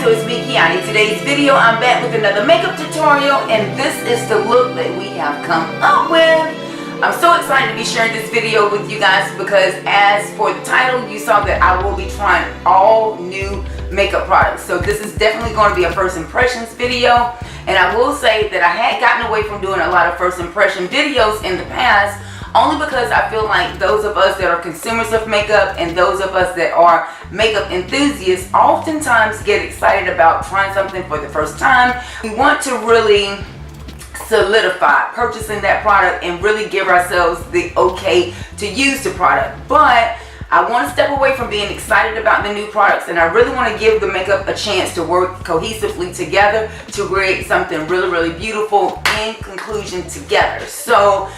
guys, so it's me, Kiani. Today's video, I'm back with another makeup tutorial, and this is the look that we have come up with. I'm so excited to be sharing this video with you guys because as for the title, you saw that I will be trying all new makeup products. So this is definitely going to be a first impressions video, and I will say that I had gotten away from doing a lot of first impression videos in the past, only because I feel like those of us that are consumers of makeup and those of us that are makeup enthusiasts oftentimes get excited about trying something for the first time. We want to really solidify purchasing that product and really give ourselves the okay to use the product. But I want to step away from being excited about the new products, and I really want to give the makeup a chance to work cohesively together to create something really, really beautiful in conclusion together. So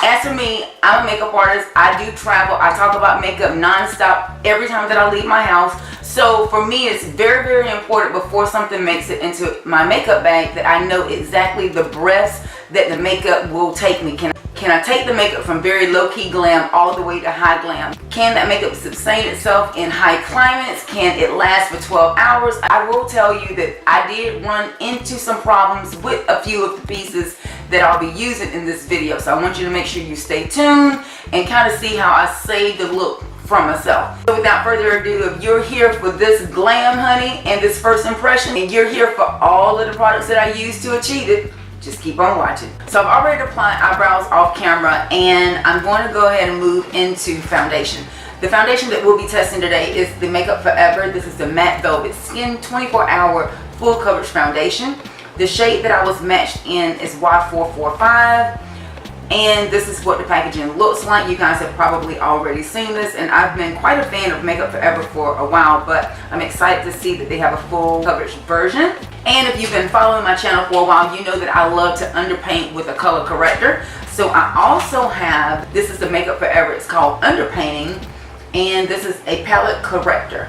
as for me, I'm a makeup artist. I do travel. I talk about makeup non-stop every time that I leave my house. So for me, it's very, very important before something makes it into my makeup bag that I know exactly the breadth that the makeup will take me. Can I take the makeup from very low-key glam all the way to high glam? Can that makeup sustain itself in high climates? Can it last for 12 hours? I will tell you that I did run into some problems with a few of the pieces that I'll be using in this video. So I want you to make sure you stay tuned and kind of see how I save the look from myself. So without further ado, if you're here for this glam, honey, and this first impression, and you're here for all of the products that I use to achieve it, just keep on watching. So I've already applied eyebrows off camera, and I'm going to go ahead and move into foundation. The foundation that we'll be testing today is the Makeup Forever. This is the Matte Velvet Skin 24-Hour Full Coverage Foundation. The shade that I was matched in is Y445, and this is what the packaging looks like. You guys have probably already seen this, and I've been quite a fan of Makeup Forever for a while, but I'm excited to see that they have a full coverage version. And if you've been following my channel for a while, you know that I love to underpaint with a color corrector. So I also have, this is the Makeup Forever, it's called Underpainting, and this is a palette corrector.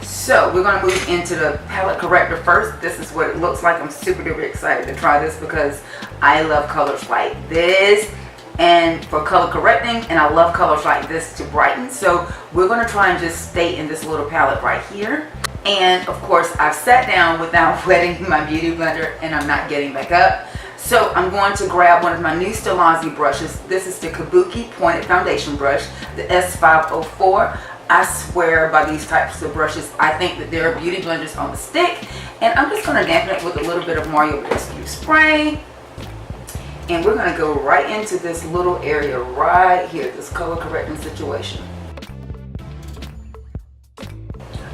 So we're going to move into the palette corrector first. This is what it looks like. I'm super duper excited to try this because I love colors like this and for color correcting, and I love colors like this to brighten. So we're going to try and just stay in this little palette right here. And of course, I've sat down without wetting my beauty blender, and I'm not getting back up. So I'm going to grab one of my new Stellazzi brushes. This is the Kabuki pointed foundation brush, the S504. I swear by these types of brushes. I think that they're beauty blenders on the stick. And I'm just going to dampen it with a little bit of Badescu spray. And we're going to go right into this little area right here, this color correcting situation.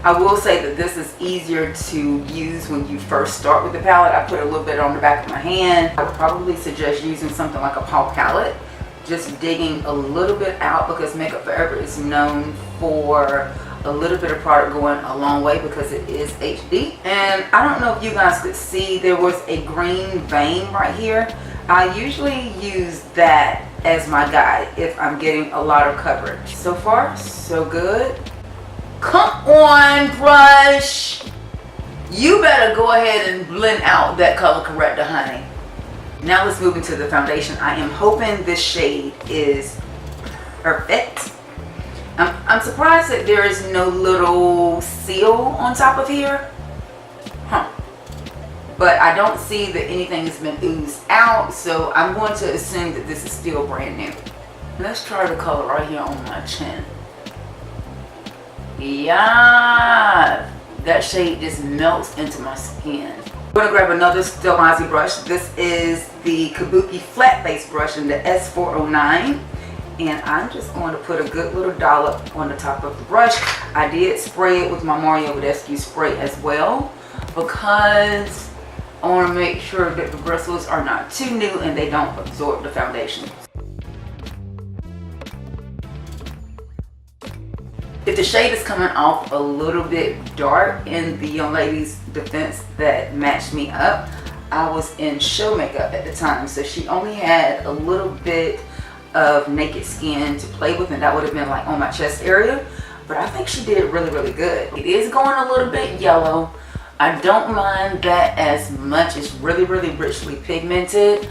I will say that this is easier to use when you first start with the palette. I put a little bit on the back of my hand. I would probably suggest using something like a paw palette. Just digging a little bit out because Makeup Forever is known for a little bit of product going a long way because it is HD. And I don't know if you guys could see, there was a green vein right here. I usually use that as my guide if I'm getting a lot of coverage. So far, so good. Come on, brush. You better go ahead and blend out that color corrector, honey. Now let's move into the foundation. I am hoping this shade is perfect. I'm surprised that there is no little seal on top of here. But I don't see that anything has been oozed out, so I'm going to assume that this is still brand new. Let's try the color right here on my chin. Yeah, that shade just melts into my skin. I'm going to grab another Stellazzi brush. This is the Kabuki flat face brush in the S409. And I'm just going to put a good little dollop on the top of the brush. I did spray it with my Badescu spray as well because I want to make sure that the bristles are not too new and they don't absorb the foundation. If the shade is coming off a little bit dark, in the young lady's defense that matched me up, I was in show makeup at the time, so she only had a little bit of naked skin to play with, and that would have been like on my chest area. But I think she did really, really good. It is going a little bit yellow. I don't mind that as much. It's really, really richly pigmented.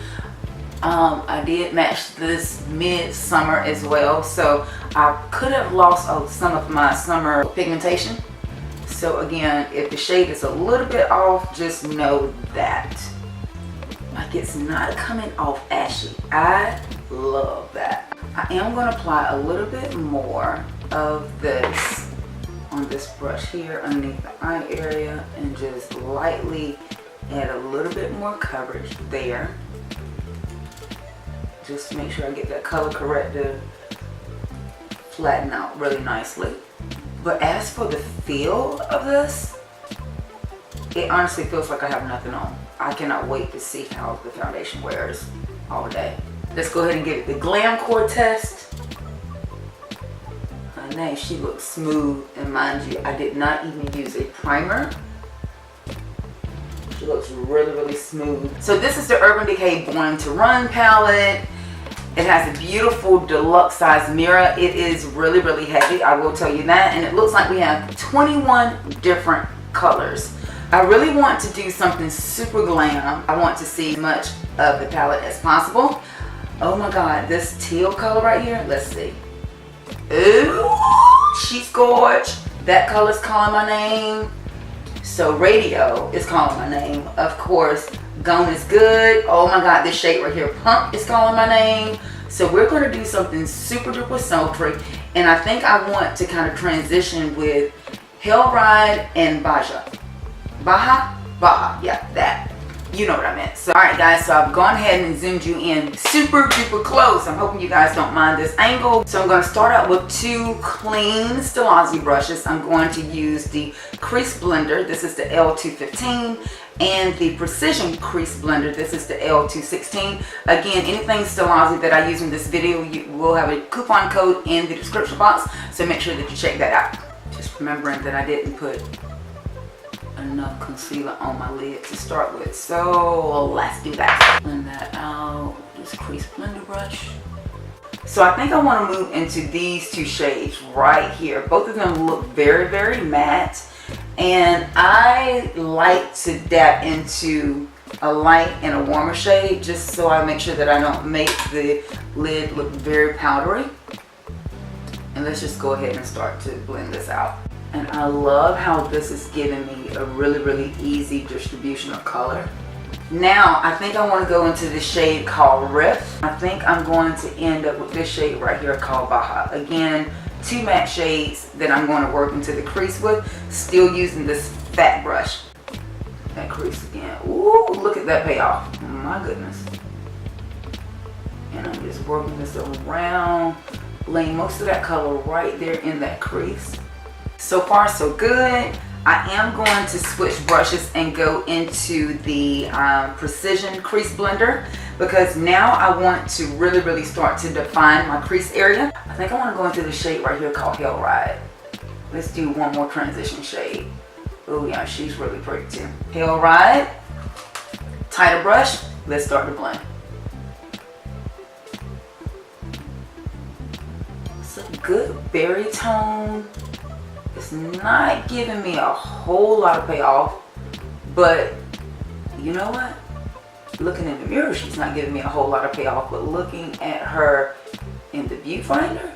I did match this mid-summer as well, so I could have lost some of my summer pigmentation. So again, if the shade is a little bit off, just know that. Like, it's not coming off ashy. I love that. I am going to apply a little bit more of this on this brush here underneath the eye area and just lightly add a little bit more coverage there. Just to make sure I get that color corrected, flatten out really nicely. But as for the feel of this, it honestly feels like I have nothing on. I cannot wait to see how the foundation wears all day. Let's go ahead and give it the Glam Core test. Her name, she looks smooth, and mind you, I did not even use a primer. She looks really, really smooth. So this is the Urban Decay Born to Run palette. It has a beautiful deluxe size mirror. It is really, really heavy, I will tell you that. And it looks like we have 21 different colors. I really want to do something super glam. I want to see as much of the palette as possible. Oh my God, this teal color right here, let's see. Ooh, she's gorgeous. That color's calling my name. So Radio is calling my name. Of course, Gone is Good. Oh my God, this shade right here, Pump, is calling my name. So we're going to do something super duper sultry. And I think I want to kind of transition with Hell Ride and Beige. Baja, yeah, that. You know what I meant. So, alright guys, so I've gone ahead and zoomed you in super duper close. I'm hoping you guys don't mind this angle. So I'm going to start out with two clean Stilazzi brushes. I'm going to use the Crease Blender. This is the L215. And the Precision Crease Blender. This is the L216. Again, anything Stilazzi that I use in this video, you will have a coupon code in the description box. So make sure that you check that out. Just remembering that I didn't put enough concealer on my lid to start with, so let's do that. Blend that out with this Crease Blender brush. So I think I want to move into these two shades right here. Both of them look very, very matte, and I like to dab into a light and a warmer shade just so I make sure that I don't make the lid look very powdery. And let's just go ahead and start to blend this out. And I love how this is giving me a really, really easy distribution of color. Now, I think I want to go into this shade called Riff. I think I'm going to end up with this shade right here called Baja. Again, two matte shades that I'm going to work into the crease with, still using this fat brush. That crease again. Ooh, look at that payoff. My goodness. And I'm just working this around, laying most of that color right there in that crease. So far so good. I am going to switch brushes and go into the Precision Crease Blender because now I want to really, really start to define my crease area. I think I want to go into the shade right here called Hell Ride. Let's do one more transition shade. Oh yeah, she's really pretty too. Hell Ride, tighter brush, let's start to blend. It's a good berry tone. It's not giving me a whole lot of payoff, but you know what? Looking in the mirror, she's not giving me a whole lot of payoff, but looking at her in the viewfinder,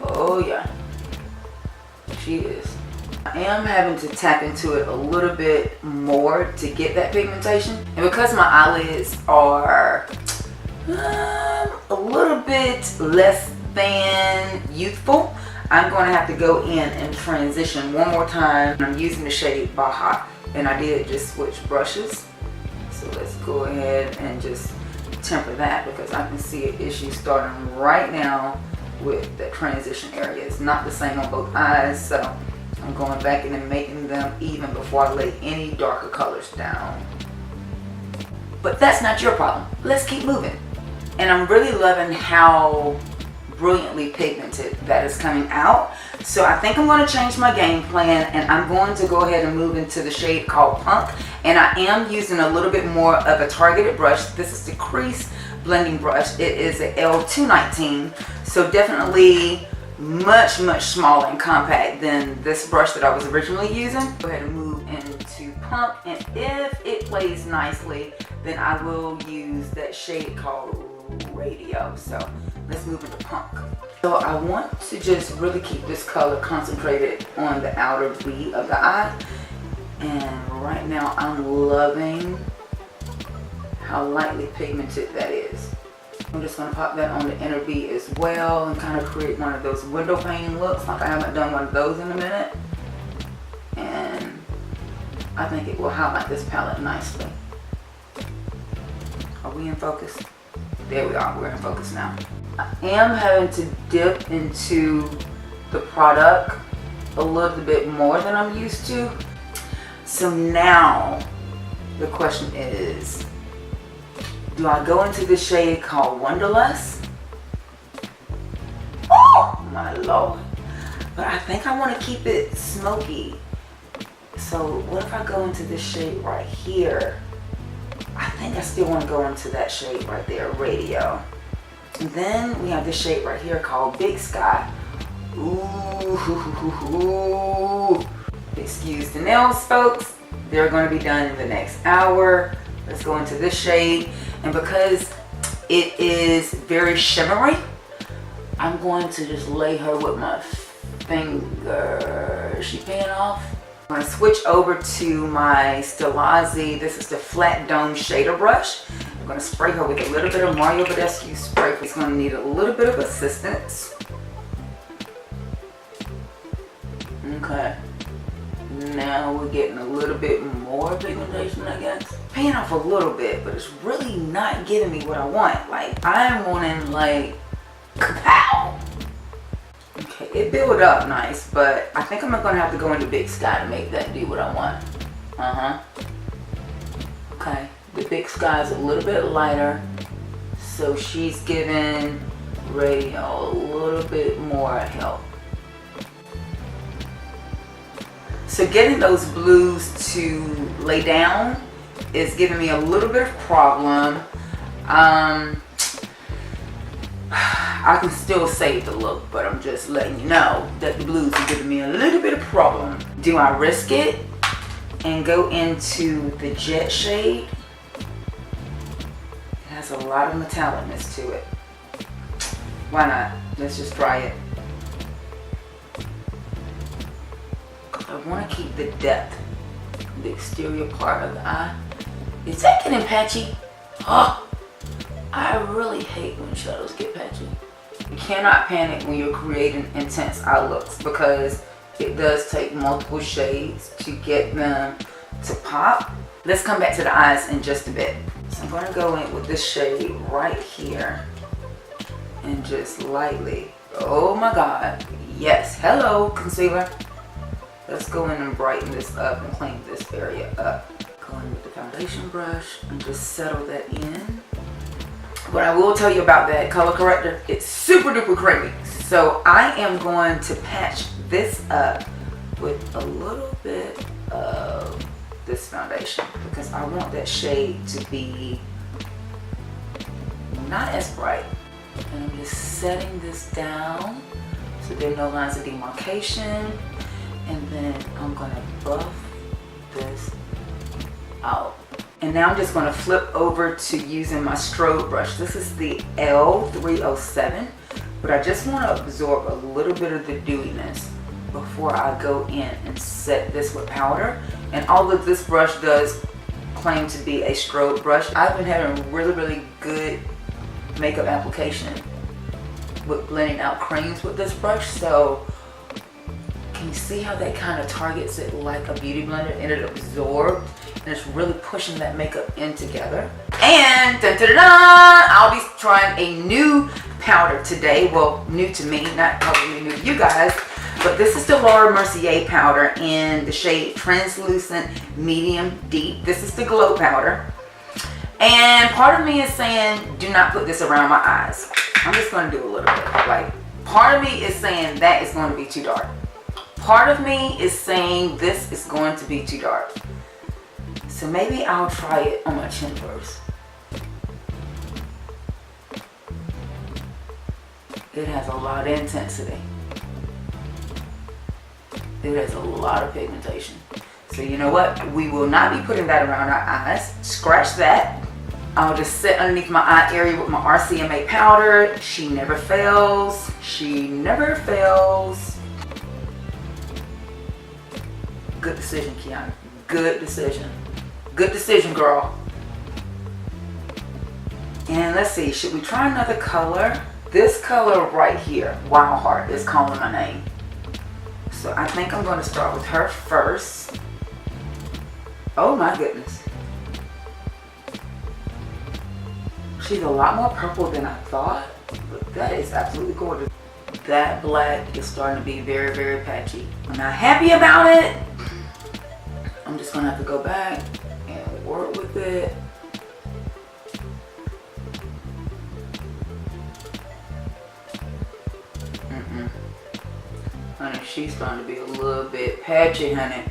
oh yeah, she is. I am having to tap into it a little bit more to get that pigmentation, and because my eyelids are a little bit less than youthful, I'm going to have to go in and transition one more time. I'm using the shade Baja, and I did just switch brushes. So let's go ahead and just temper that because I can see an issue starting right now with the transition area. It's not the same on both eyes, so I'm going back in and making them even before I lay any darker colors down. But that's not your problem. Let's keep moving. And I'm really loving how brilliantly pigmented that is coming out. So I think I'm going to change my game plan, and I'm going to go ahead and move into the shade called Punk. And I am using a little bit more of a targeted brush. This is the Crease blending brush. It is an L219, so definitely much smaller and compact than this brush that I was originally using. Go ahead and move into Punk, and if it plays nicely, then I will use that shade called Radio. So let's move into Punk. So I want to just really keep this color concentrated on the outer V of the eye. And right now I'm loving how lightly pigmented that is. I'm just going to pop that on the inner V as well and kind of create one of those window pane looks. Like I haven't done one of those in a minute. And I think it will highlight this palette nicely. Are we in focus? There we are, we're in focus now. I am having to dip into the product a little bit more than I'm used to. So now the question is, do I go into the shade called Wonderlust? Oh my Lord. But I think I want to keep it smoky. So what if I go into this shade right here? I think I still want to go into that shade right there, Radio. And then we have this shade right here called Big Sky. Ooh. Excuse the nails, folks. They're going to be done in the next hour. Let's go into this shade. And because it is very shimmery, I'm going to just lay her with my finger. Is she paying off? I'm going to switch over to my Stilazzi. This is the flat dome shader brush. I'm going to spray her with a little bit of Mario Badescu spray. It's going to need a little bit of assistance. Okay. Now we're getting a little bit more pigmentation, I guess. Paying off a little bit, but it's really not giving me what I want. Like, I'm wanting like, kapow! Okay, it built up nice, but I think I'm gonna have to go into Big Sky to make that do what I want. Okay, the Big Sky is a little bit lighter, so she's giving Radio a little bit more help. So getting those blues to lay down is giving me a little bit of problem. I can still save the look, but I'm just letting you know that the blues are giving me a little bit of problem. Do I risk it and go into the Jet shade? It has a lot of metallicness to it. Why not? Let's just try it. I want to keep the depth, the exterior part of the eye. Is that getting patchy? Oh, I really hate when shadows get patchy. You cannot panic when you're creating intense eye looks because it does take multiple shades to get them to pop. Let's come back to the eyes in just a bit. So I'm going to go in with this shade right here and just lightly, oh my God, yes, hello concealer. Let's go in and brighten this up and clean this area up. Go in with the foundation brush and just settle that in. What I will tell you about that color corrector, it's super duper creamy. So I am going to patch this up with a little bit of this foundation because I want that shade to be not as bright. And I'm just setting this down so there are no lines of demarcation. And then I'm going to buff this out. And now I'm just going to flip over to using my Strobe brush. This is the L307, but I just want to absorb a little bit of the dewiness before I go in and set this with powder. And although this brush does claim to be a Strobe brush, I've been having really good makeup application with blending out creams with this brush. So can you see how that kind of targets it like a beauty blender and it absorbed and it's really pushing that makeup in together. And dun, dun, dun, dun, I'll be trying a new powder today. Well, new to me, not probably new to you guys, but this is the Laura Mercier powder in the shade Translucent Medium Deep. This is the Glow powder. And part of me is saying, do not put this around my eyes. I'm just going to do a little bit. Like, part of me is saying that is going to be too dark. Part of me is saying this is going to be too dark. So maybe I'll try it on my chin first. It has a lot of intensity. It has a lot of pigmentation. So you know what? We will not be putting that around our eyes. Scratch that. I'll just set underneath my eye area with my RCMA powder. She never fails. She never fails. Good decision, Kiani. Good decision. Good decision, girl. And let's see, should we try another color? This color right here, Wild Heart, is calling my name. So I think I'm going to start with her first. Oh my goodness. She's a lot more purple than I thought, but that is absolutely gorgeous. That black is starting to be very, very patchy. I'm not happy about it. I'm just going to have to go back and work with it. Honey, she's starting to be a little bit patchy, honey.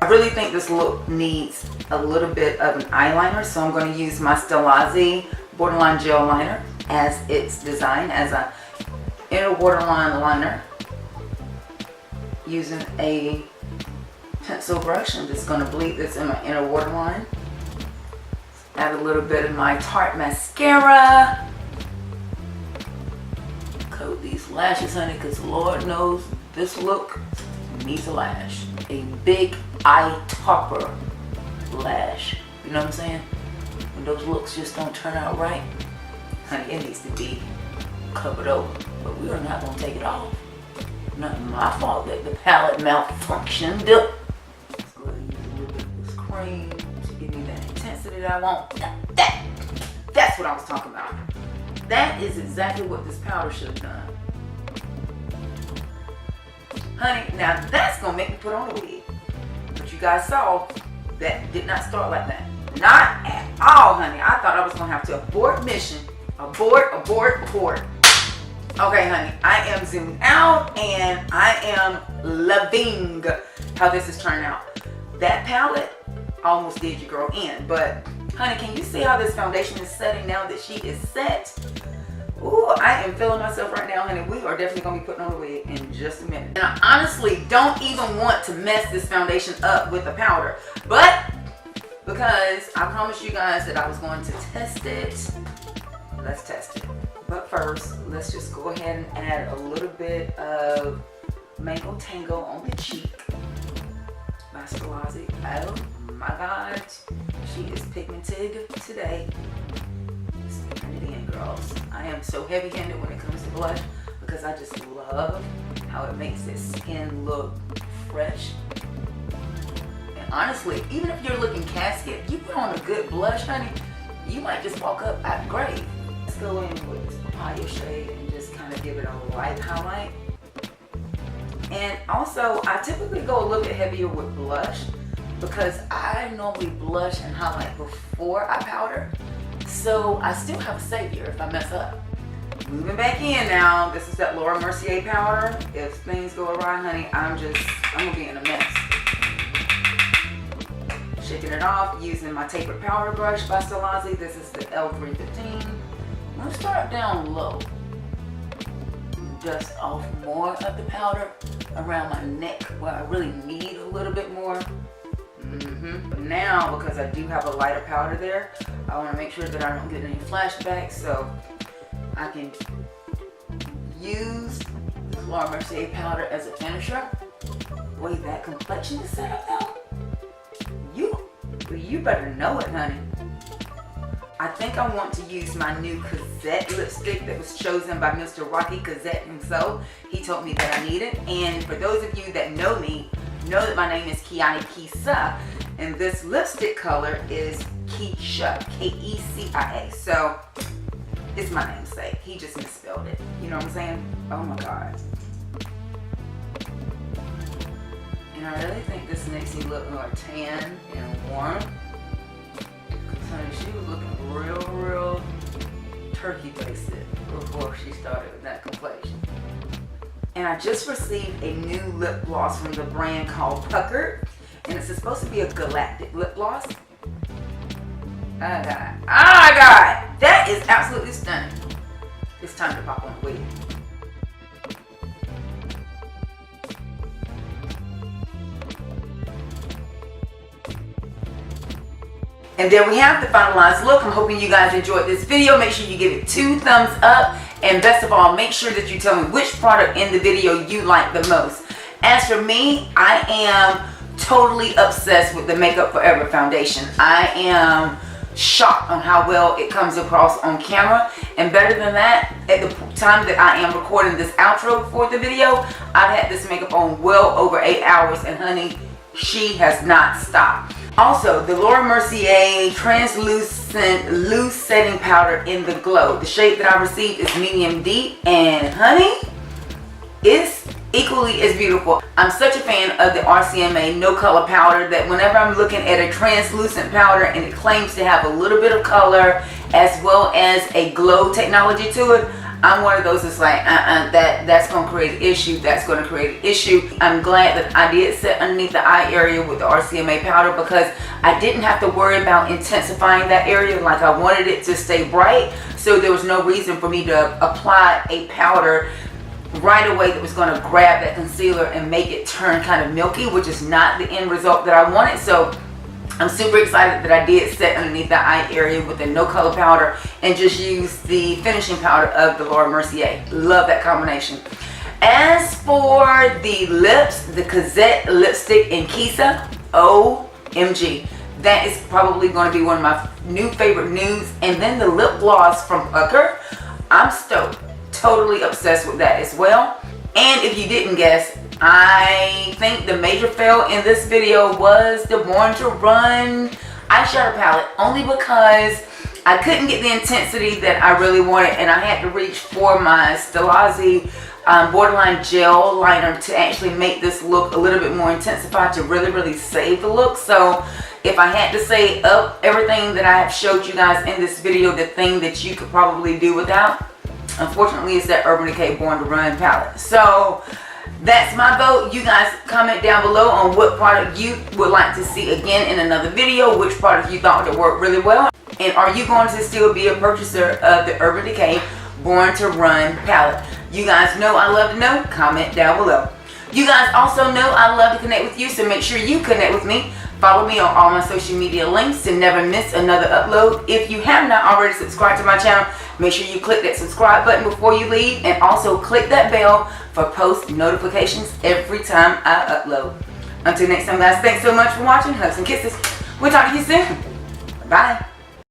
I really think this look needs a little bit of an eyeliner, so I'm going to use my Stelazzi Borderline Gel Liner as it's designed as an inner waterline liner. Using a pencil brush, I'm just going to bleed this in my inner waterline. Add a little bit of my Tarte mascara. Coat these lashes, honey, because Lord knows this look needs a lash. A big eye topper lash. You know what I'm saying? When those looks just don't turn out right, honey, it needs to be covered over. But we are not going to take it off. Not my fault that the palette malfunctioned. Let's go ahead and use a little bit of this cream to give me that intensity that I want. That's what I was talking about. That is exactly what this powder should have done. Honey, now that's going to make me put on a wig. But you guys saw that did not start like that. Not at all, honey. I thought I was going to have to abort mission. Abort. Okay, honey, I am zoomed out and I am loving how this is turning out. That palette almost did your girl in, but honey, can you see how this foundation is setting now that she is set? Ooh, I am feeling myself right now, honey. We are definitely going to be putting on a wig in just a minute. And I honestly don't even want to mess this foundation up with the powder. But because I promised you guys that I was going to test it, let's test it. But first, let's just go ahead and add a little bit of Mango Tango on the cheek by Stelazzi. Oh my God, she is pigmented today. Girls, I am so heavy-handed when it comes to blush because I just love how it makes this skin look fresh. And honestly, even if you're looking casket, you put on a good blush, honey, you might just walk up at the grave. Let's go in with this papaya shade and just kind of give it a light highlight. And also, I typically go a little bit heavier with blush because I normally blush and highlight before I powder. So I still have a savior if I mess up. Moving back in now, this is that Laura Mercier powder. If things go awry, honey, I'm gonna be in a mess. Shaking it off using my Tapered powder brush by Stelazzi. This is the L315. I'm gonna start down low. Dust off more of the powder around my neck where I really need a little bit more. But now, because I do have a lighter powder there, I want to make sure that I don't get any flashbacks, so I can use the Laura Mercier powder as a finisher. Wait, that complexion is set up now? You better know it, honey. I think I want to use my new Cozzette lipstick that was chosen by Mr. Rocky Cozzette himself. He told me that I need it, and for those of you that know me, know that my name is Kiani Kecia, and this lipstick color is Kecia, K-E-C-I-A. So it's my namesake. He just misspelled it. You know what I'm saying? Oh my God. And I really think this makes me look more tan and warm. Because honey, she was looking real turkey basted before she started with that complexion. And I just received a new lip gloss from the brand called Puckered. And it's supposed to be a Galactic lip gloss. Oh God. Oh God. That is absolutely stunning. It's time to pop on the wig. And there we have the finalized look. I'm hoping you guys enjoyed this video. Make sure you give it 2 thumbs up. And best of all, make sure that you tell me which product in the video you like the most. As for me, I am totally obsessed with the Makeup Forever foundation. I am shocked on how well it comes across on camera. And better than that, at the time that I am recording this outro for the video, I've had this makeup on well over 8 hours, and honey, she has not stopped. Also, the Laura Mercier Translucent Loose Setting Powder in the Glow. The shade that I received is medium deep, and honey, it's equally as beautiful. I'm such a fan of the RCMA no color powder that whenever I'm looking at a translucent powder and it claims to have a little bit of color as well as a glow technology to it, I'm one of those that's like, that's going to create an issue, that's going to create an issue. I'm glad that I did set underneath the eye area with the RCMA powder because I didn't have to worry about intensifying that area like I wanted it to stay bright. So there was no reason for me to apply a powder right away that was going to grab that concealer and make it turn kind of milky, which is not the end result that I wanted. So I'm super excited that I did set underneath the eye area with the no color powder and just use the finishing powder of the Laura Mercier. Love that combination. As for the lips, the Cozzette lipstick in Kecia, OMG. That is probably going to be one of my new favorite nudes. And then the lip gloss from Puckered. I'm stoked. Totally obsessed with that as well. And if you didn't guess, I think the major fail in this video was the Born to Run eyeshadow palette, only because I couldn't get the intensity that I really wanted, and I had to reach for my Stilazzi borderline gel liner to actually make this look a little bit more intensified to really save the look. So if I had to say of everything that I have showed you guys in this video, the thing that you could probably do without, unfortunately, it's that Urban Decay Born to Run palette. So that's my vote. You guys comment down below on what product you would like to see again in another video, which product you thought would work really well, and are you going to still be a purchaser of the Urban Decay Born to Run palette? You guys know I love to know. Comment down below. You guys also know I love to connect with you, so make sure you connect with me. Follow me on all my social media links to never miss another upload. If you have not already subscribed to my channel, make sure you click that subscribe button before you leave, and also click that bell for post notifications every time I upload. Until next time, guys, thanks so much for watching. Hugs and kisses. We'll talk to you soon. Bye.